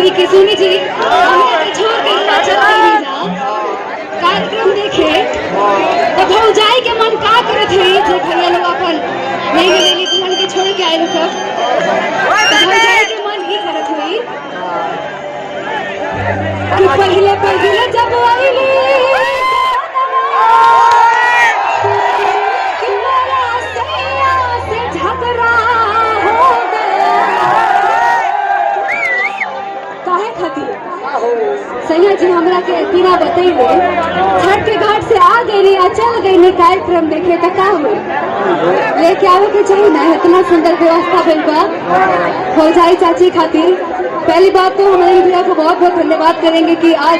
कही कि सुनी जी हमें छोड़ के हिमाचल नहीं जा कार्यक्रम देखे तो भौजाई के मन का करत है जे भैया लोग अपन नहीं मिलेली दुल्हन के छोड़ के आए लोग तो भौजाई के मन ही करत हुई कि पहले पहले जब आईली कि मेरा सैया से झगड़ा हो गया काहे खातिर सैया जी हमरा के बिना बतैले छठ के घाट से आ गई आ चल गई कार्यक्रम देखे तो का हुई लेके आवे के चाहिए ना इतना सुंदर व्यवस्था भइल बा भौजाई चाची खातिर। पहली बात तो हमारे भैया को बहुत बहुत धन्यवाद करेंगे कि आज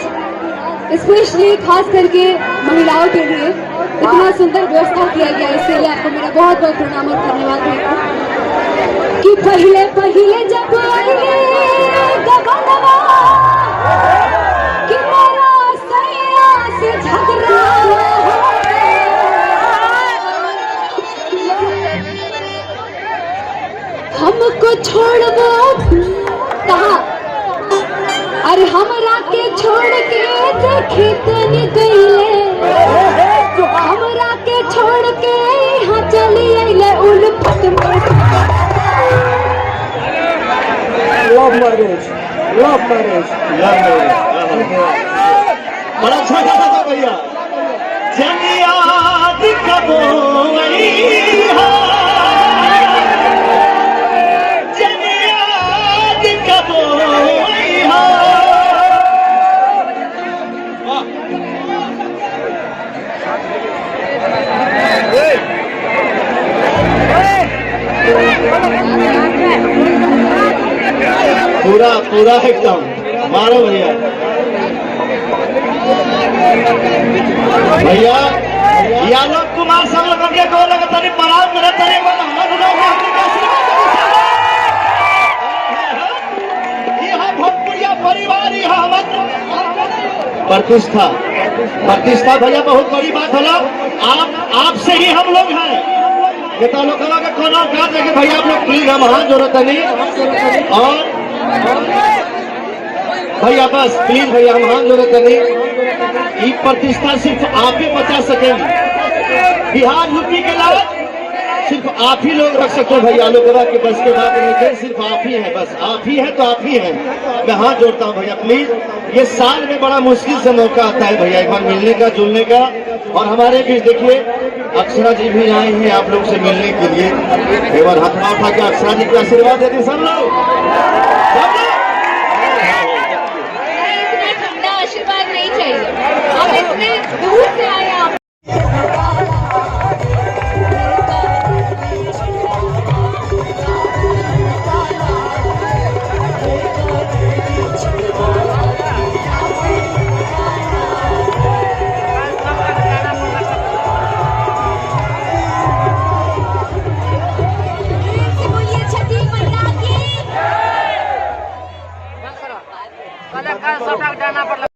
स्पेशली खास करके महिलाओं के लिए इतना सुंदर व्यवस्था किया गया, इसके लिए आपको मेरा बहुत बहुत प्रणाम और धन्यवाद है। कि पहले पहले जब कि मेरा सैया से झगड़ा हमको छोड़बो कहा अरे हमरा के छोड़ के देखे तनी गईले हमरा के छोड़ के यहाँ चली अइले उल्फत में लव मैरिज बड़ा अच्छा गाना था भैया। जनियाद कबो जनियाद कबो पूरा पूरा एकदम मारो भैया भैया यादव कुमार सब लोग के गोल तनी पराग मेरे तनी मन यह भोजपुरिया परिवार यह प्रतिष्ठा प्रतिष्ठा भैया बहुत बड़ी बात होला। आपसे ही हम लोग हैं ये तो लोग का कोनो बात है कि भैया आप लोग प्लीज हम हाथ जोड़ो तनी और भैया बस प्लीज भैया हम हाथ जोड़ो तनी ये प्रतिष्ठा सिर्फ आप ही बचा सकेंगे। बिहार यूपी के लाभ सिर्फ आप ही लोग रख सकते हैं भैया लोग के बस के बात नहीं, सिर्फ आप ही है, बस आप ही है तो आप ही है। मैं हाथ जोड़ता हूँ भैया प्लीज। ये साल में बड़ा मुश्किल से मौका आता है भैया एक बार मिलने का जुलने का, और हमारे बीच देखिए अक्षरा जी भी आए हैं आप लोग से मिलने के लिए। एक बार हाथ उठा के अक्षरा जी का आशीर्वाद देते सब लोग। आशीर्वाद नहीं चाहिए, हम इसमें